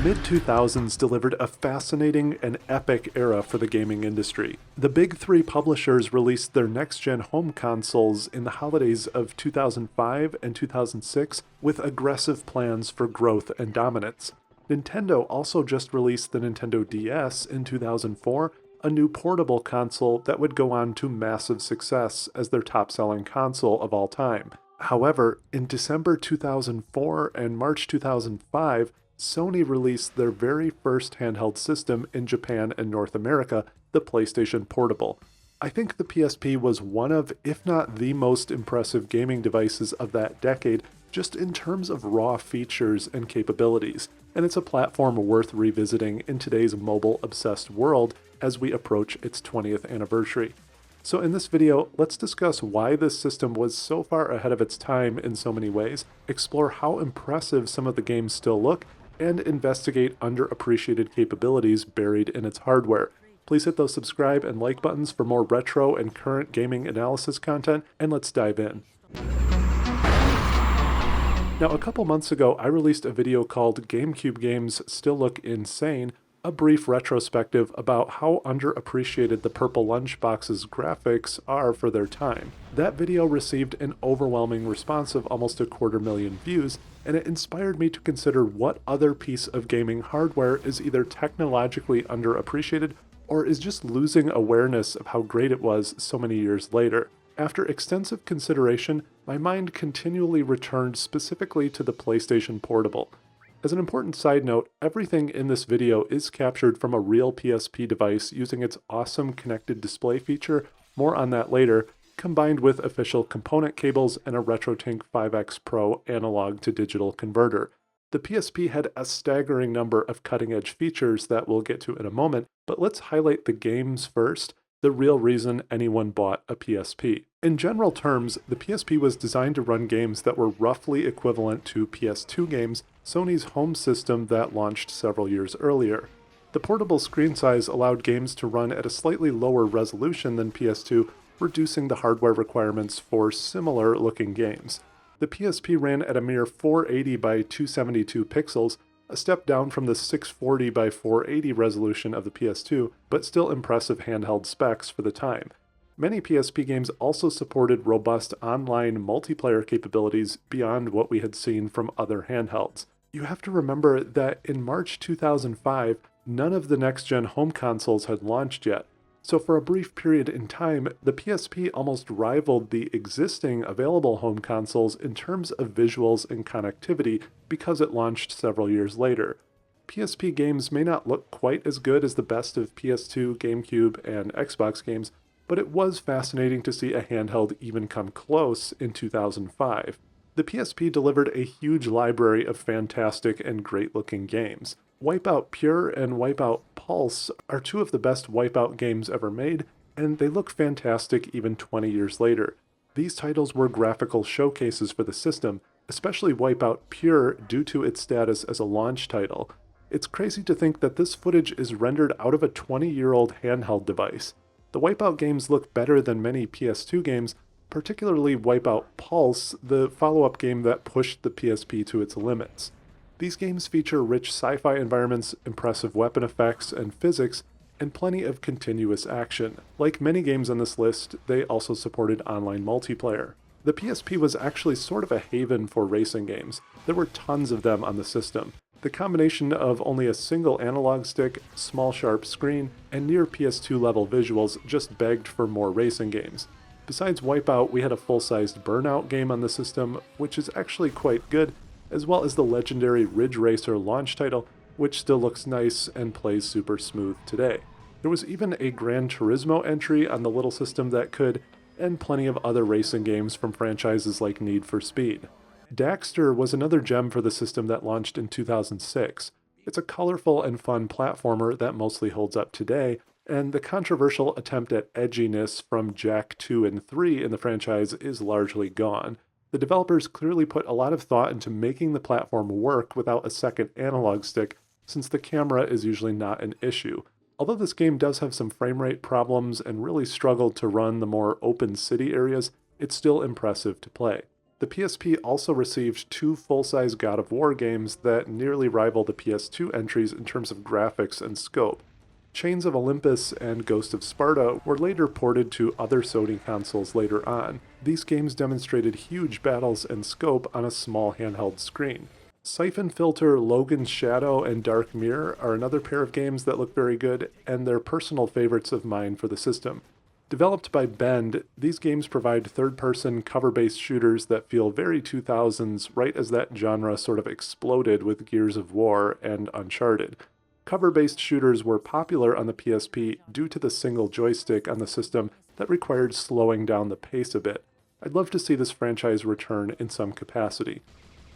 mid-2000s delivered a fascinating and epic era for the gaming industry. The big three publishers released their next-gen home consoles in the holidays of 2005 and 2006 with aggressive plans for growth and dominance. Nintendo also just released the Nintendo DS in 2004, a new portable console that would go on to massive success as their top-selling console of all time. However, in December 2004 and March 2005, Sony released their very first handheld system in Japan and North America, the PlayStation Portable. I think the PSP was one of, if not the most impressive gaming devices of that decade, just in terms of raw features and capabilities, and it's a platform worth revisiting in today's mobile-obsessed world as we approach its 20th anniversary. So in this video, let's discuss why this system was so far ahead of its time in so many ways, explore how impressive some of the games still look, and investigate underappreciated capabilities buried in its hardware. Please hit those subscribe and like buttons for more retro and current gaming analysis content, and let's dive in. Now, a couple months ago, I released a video called GameCube Games Still Look Insane, a brief retrospective about how underappreciated the Purple Lunchbox's graphics are for their time. That video received an overwhelming response of almost 250,000 views, and it inspired me to consider what other piece of gaming hardware is either technologically underappreciated or is just losing awareness of how great it was so many years later. After extensive consideration, my mind continually returned specifically to the PlayStation Portable. As an important side note, everything in this video is captured from a real PSP device using its awesome connected display feature, more on that later, combined with official component cables and a RetroTink 5X Pro analog to digital converter. The PSP had a staggering number of cutting-edge features that we'll get to in a moment, but let's highlight the games first, the real reason anyone bought a PSP. In general terms, the PSP was designed to run games that were roughly equivalent to PS2 games, Sony's home system that launched several years earlier. The portable screen size allowed games to run at a slightly lower resolution than PS2, reducing the hardware requirements for similar-looking games. The PSP ran at a mere 480 by 272 pixels, a step down from the 640 by 480 resolution of the PS2, but still impressive handheld specs for the time. Many PSP games also supported robust online multiplayer capabilities beyond what we had seen from other handhelds. You have to remember that in March 2005, none of the next-gen home consoles had launched yet, so for a brief period in time, the PSP almost rivaled the existing available home consoles in terms of visuals and connectivity because it launched several years later. PSP games may not look quite as good as the best of PS2, GameCube, and Xbox games, but it was fascinating to see a handheld even come close in 2005. The PSP delivered a huge library of fantastic and great-looking games. Wipeout Pure and Wipeout Pulse are two of the best Wipeout games ever made, and they look fantastic even 20 years later. These titles were graphical showcases for the system, especially Wipeout Pure due to its status as a launch title. It's crazy to think that this footage is rendered out of a 20-year-old handheld device. The Wipeout games look better than many PS2 games, particularly Wipeout Pulse, the follow-up game that pushed the PSP to its limits. These games feature rich sci-fi environments, impressive weapon effects and physics, and plenty of continuous action. Like many games on this list, they also supported online multiplayer. The PSP was actually sort of a haven for racing games. There were tons of them on the system. The combination of only a single analog stick, small sharp screen, and near PS2 level visuals just begged for more racing games. Besides Wipeout, we had a full-sized Burnout game on the system, which is actually quite good, as well as the legendary Ridge Racer launch title, which still looks nice and plays super smooth today. There was even a Gran Turismo entry on the little system that could, and plenty of other racing games from franchises like Need for Speed. Daxter was another gem for the system that launched in 2006. It's a colorful and fun platformer that mostly holds up today, and the controversial attempt at edginess from Jak 2 and 3 in the franchise is largely gone. The developers clearly put a lot of thought into making the platform work without a second analog stick, since the camera is usually not an issue. Although this game does have some frame rate problems and really struggled to run the more open city areas, it's still impressive to play. The PSP also received two full-size God of War games that nearly rival the PS2 entries in terms of graphics and scope. Chains of Olympus and Ghost of Sparta were later ported to other Sony consoles later on. These games demonstrated huge battles and scope on a small handheld screen. Siphon Filter, Logan's Shadow, and Dark Mirror are another pair of games that look very good, and they're personal favorites of mine for the system. Developed by Bend, these games provide third-person, cover-based shooters that feel very 2000s, right as that genre sort of exploded with Gears of War and Uncharted. Cover-based shooters were popular on the PSP due to the single joystick on the system that required slowing down the pace a bit. I'd love to see this franchise return in some capacity.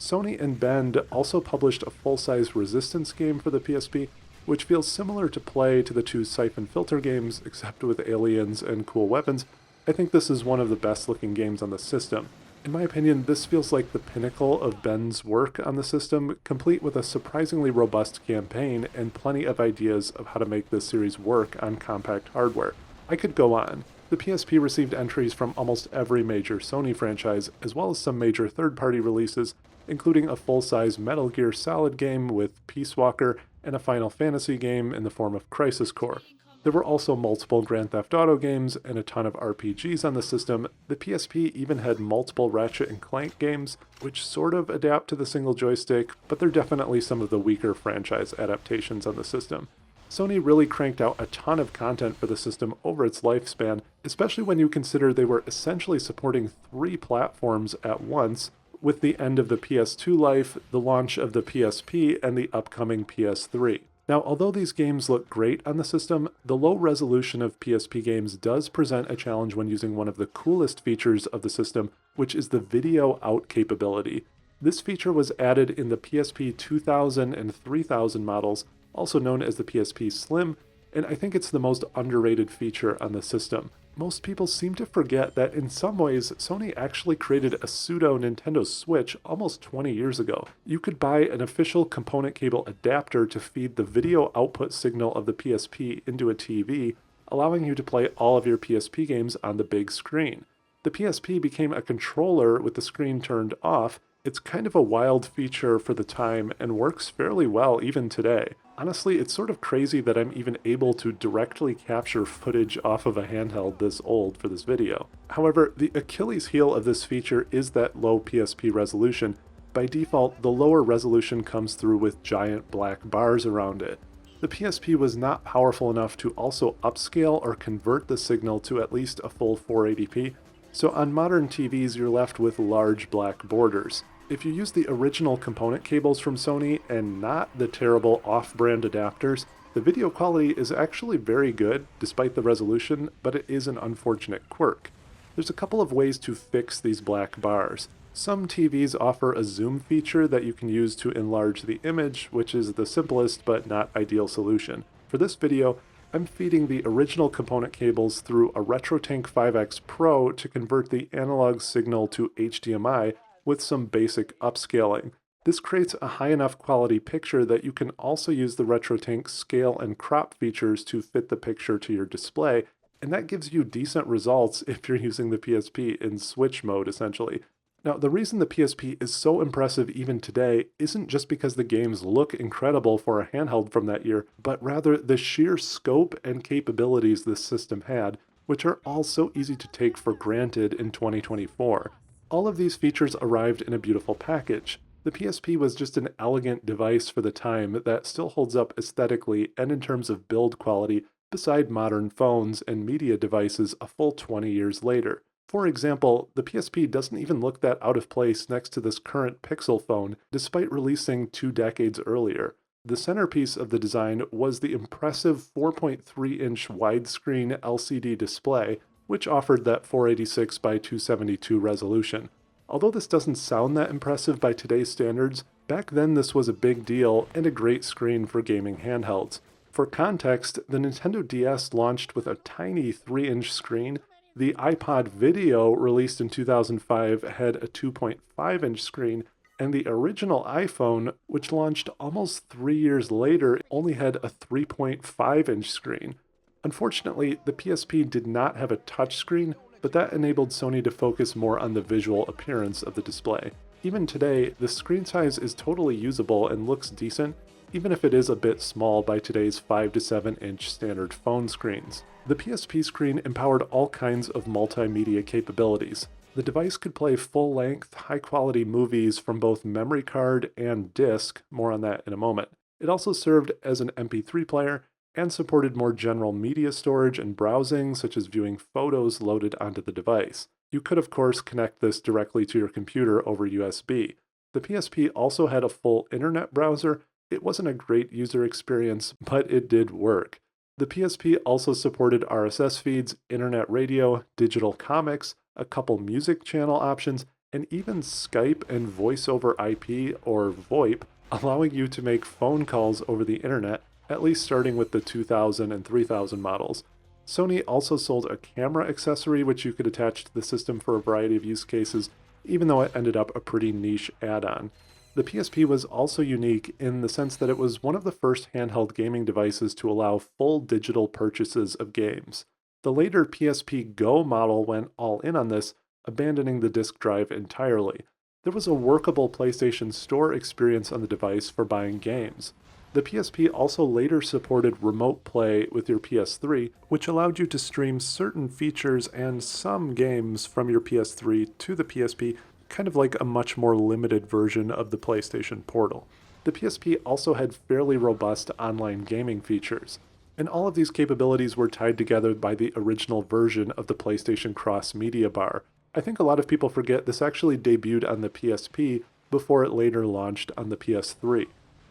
Sony and Bend also published a full-size Resistance game for the PSP, which feels similar to play to the two Siphon Filter games, except with aliens and cool weapons. I think this is one of the best-looking games on the system. In my opinion, this feels like the pinnacle of Bend's work on the system, complete with a surprisingly robust campaign and plenty of ideas of how to make this series work on compact hardware. I could go on. The PSP received entries from almost every major Sony franchise, as well as some major third-party releases, including a full-size Metal Gear Solid game with Peace Walker and a Final Fantasy game in the form of Crisis Core. There were also multiple Grand Theft Auto games and a ton of RPGs on the system. The PSP even had multiple Ratchet & Clank games, which sort of adapt to the single joystick, but they're definitely some of the weaker franchise adaptations on the system. Sony really cranked out a ton of content for the system over its lifespan, especially when you consider they were essentially supporting 3 platforms at once, with the end of the PS2 life, the launch of the PSP, and the upcoming PS3. Now, although these games look great on the system, the low resolution of PSP games does present a challenge when using one of the coolest features of the system, which is the video out capability. This feature was added in the PSP 2000 and 3000 models, also known as the PSP Slim, and I think it's the most underrated feature on the system. Most people seem to forget that in some ways, Sony actually created a pseudo Nintendo Switch almost 20 years ago. You could buy an official component cable adapter to feed the video output signal of the PSP into a TV, allowing you to play all of your PSP games on the big screen. The PSP became a controller with the screen turned off. It's kind of a wild feature for the time and works fairly well even today. Honestly, it's sort of crazy that I'm even able to directly capture footage off of a handheld this old for this video. However, the Achilles heel of this feature is that low PSP resolution. By default, the lower resolution comes through with giant black bars around it. The PSP was not powerful enough to also upscale or convert the signal to at least a full 480p, so on modern TVs you're left with large black borders. If you use the original component cables from Sony and not the terrible off-brand adapters, the video quality is actually very good despite the resolution, but it is an unfortunate quirk. There's a couple of ways to fix these black bars. Some TVs offer a zoom feature that you can use to enlarge the image, which is the simplest but not ideal solution. For this video, I'm feeding the original component cables through a RetroTink 5X Pro to convert the analog signal to HDMI with some basic upscaling. This creates a high enough quality picture that you can also use the RetroTink scale and crop features to fit the picture to your display, and that gives you decent results if you're using the PSP in switch mode essentially. Now, the reason the PSP is so impressive even today isn't just because the games look incredible for a handheld from that year, but rather the sheer scope and capabilities this system had, which are all so easy to take for granted in 2024. All of these features arrived in a beautiful package. The PSP was just an elegant device for the time that still holds up aesthetically and in terms of build quality beside modern phones and media devices a full 20 years later. For example, the PSP doesn't even look that out of place next to this current Pixel phone, despite releasing 2 decades earlier. The centerpiece of the design was the impressive 4.3-inch widescreen LCD display, which offered that 486 by 272 resolution. Although this doesn't sound that impressive by today's standards, back then this was a big deal and a great screen for gaming handhelds. For context, the Nintendo DS launched with a tiny 3-inch screen. The iPod Video, released in 2005, had a 2.5-inch screen, and the original iPhone, which launched almost 3 years later, only had a 3.5-inch screen. Unfortunately, the PSP did not have a touchscreen, but that enabled Sony to focus more on the visual appearance of the display. Even today, the screen size is totally usable and looks decent, even if it is a bit small by today's 5 to 7 inch standard phone screens. The PSP screen empowered all kinds of multimedia capabilities. The device could play full-length, high-quality movies from both memory card and disc, more on that in a moment. It also served as an MP3 player and supported more general media storage and browsing, such as viewing photos loaded onto the device. You could, of course, connect this directly to your computer over USB. The PSP also had a full internet browser. It wasn't a great user experience, but it did work. The PSP also supported RSS feeds, internet radio, digital comics, a couple music channel options, and even Skype and Voice over IP, or VoIP, allowing you to make phone calls over the internet, at least starting with the 2000 and 3000 models. Sony also sold a camera accessory which you could attach to the system for a variety of use cases, even though it ended up a pretty niche add-on. The PSP was also unique in the sense that it was one of the first handheld gaming devices to allow full digital purchases of games. The later PSP Go model went all in on this, abandoning the disk drive entirely. There was a workable PlayStation Store experience on the device for buying games. The PSP also later supported remote play with your PS3, which allowed you to stream certain features and some games from your PS3 to the PSP, kind of like a much more limited version of the PlayStation Portal. The PSP also had fairly robust online gaming features, and all of these capabilities were tied together by the original version of the PlayStation Cross Media Bar. I think a lot of people forget this actually debuted on the PSP before it later launched on the PS3.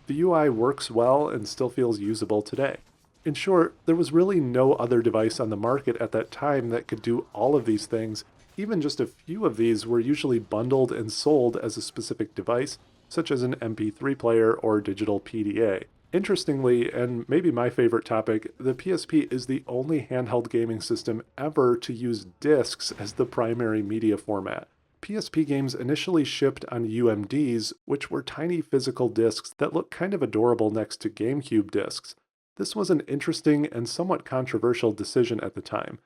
The UI works well and still feels usable today. In short, there was really no other device on the market at that time that could do all of these things. Even just a few of these were usually bundled and sold as a specific device, such as an MP3 player or digital PDA. Interestingly, and maybe my favorite topic, the PSP is the only handheld gaming system ever to use discs as the primary media format. PSP games initially shipped on UMDs, which were tiny physical discs that look kind of adorable next to GameCube discs. This was an interesting and somewhat controversial decision at the time.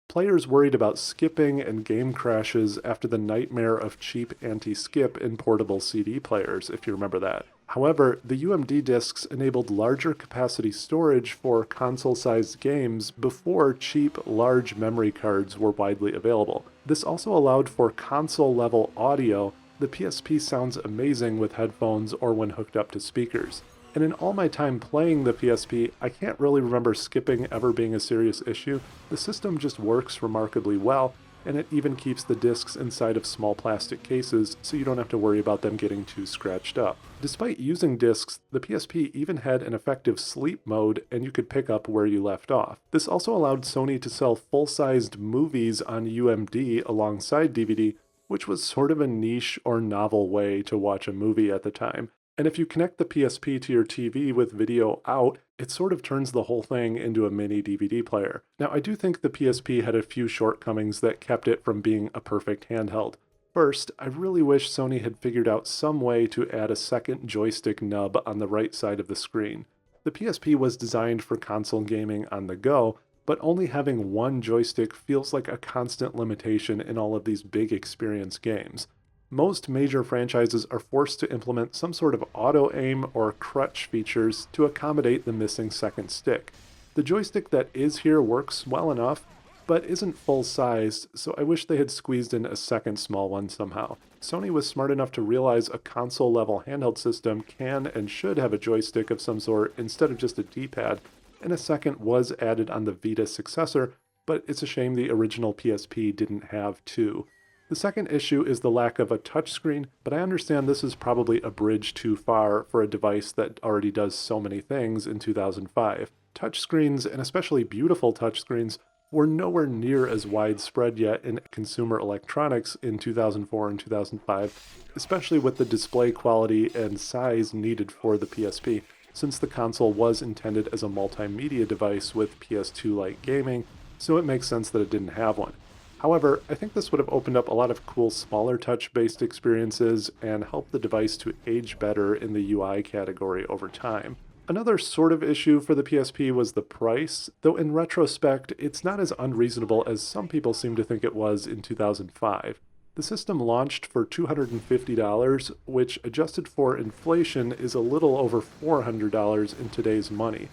Players worried about skipping and game crashes after the nightmare of cheap anti-skip in portable CD players, if you remember that. However, the UMD discs enabled larger capacity storage for console-sized games before cheap, large memory cards were widely available. This also allowed for console-level audio. The PSP sounds amazing with headphones or when hooked up to speakers. And in all my time playing the PSP, I can't really remember skipping ever being a serious issue. The system just works remarkably well, and it even keeps the discs inside of small plastic cases, so you don't have to worry about them getting too scratched up. Despite using discs, the PSP even had an effective sleep mode, and you could pick up where you left off. This also allowed Sony to sell full-sized movies on UMD alongside DVD, which was sort of a niche or novel way to watch a movie at the time. And if you connect the PSP to your TV with video out, it sort of turns the whole thing into a mini DVD player. Now, I do think the PSP had a few shortcomings that kept it from being a perfect handheld. First, I really wish Sony had figured out some way to add a second joystick nub on the right side of the screen. The PSP was designed for console gaming on the go, but only having one joystick feels like a constant limitation in all of these big experience games. Most major franchises are forced to implement some sort of auto-aim or crutch features to accommodate the missing second stick. The joystick that is here works well enough, but isn't full-sized, so I wish they had squeezed in a second small one somehow. Sony was smart enough to realize a console-level handheld system can and should have a joystick of some sort instead of just a D-pad, and a second was added on the Vita successor, but it's a shame the original PSP didn't have two. The second issue is the lack of a touchscreen, but I understand this is probably a bridge too far for a device that already does so many things in 2005. Touchscreens, and especially beautiful touchscreens, were nowhere near as widespread yet in consumer electronics in 2004 and 2005, especially with the display quality and size needed for the PSP, since the console was intended as a multimedia device with PS2-like gaming, so it makes sense that it didn't have one. However, I think this would have opened up a lot of cool smaller touch-based experiences and helped the device to age better in the UI category over time. Another sort of issue for the PSP was the price, though in retrospect, it's not as unreasonable as some people seem to think it was in 2005. The system launched for $250, which adjusted for inflation is a little over $400 in today's money.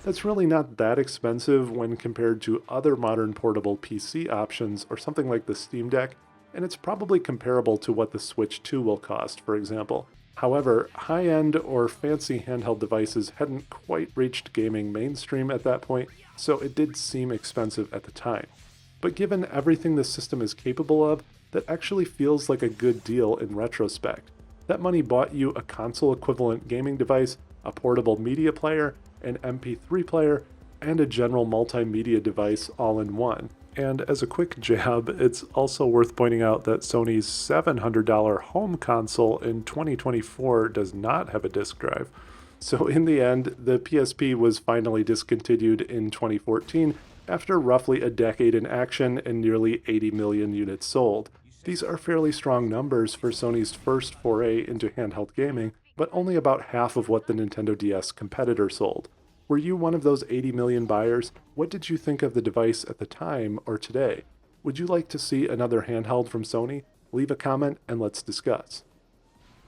That's really not that expensive when compared to other modern portable PC options or something like the Steam Deck, and it's probably comparable to what the Switch 2 will cost, for example. However, high-end or fancy handheld devices hadn't quite reached gaming mainstream at that point, so it did seem expensive at the time. But given everything the system is capable of, that actually feels like a good deal in retrospect. That money bought you a console-equivalent gaming device, a portable media player, an MP3 player, and a general multimedia device all in one. And as a quick jab, it's also worth pointing out that Sony's $700 home console in 2024 does not have a disk drive. So in the end, the PSP was finally discontinued in 2014 after roughly a decade in action and nearly 80 million units sold. These are fairly strong numbers for Sony's first foray into handheld gaming, but only about half of what the Nintendo DS competitor sold. Were you one of those 80 million buyers? What did you think of the device at the time or today? Would you like to see another handheld from Sony? Leave a comment and let's discuss.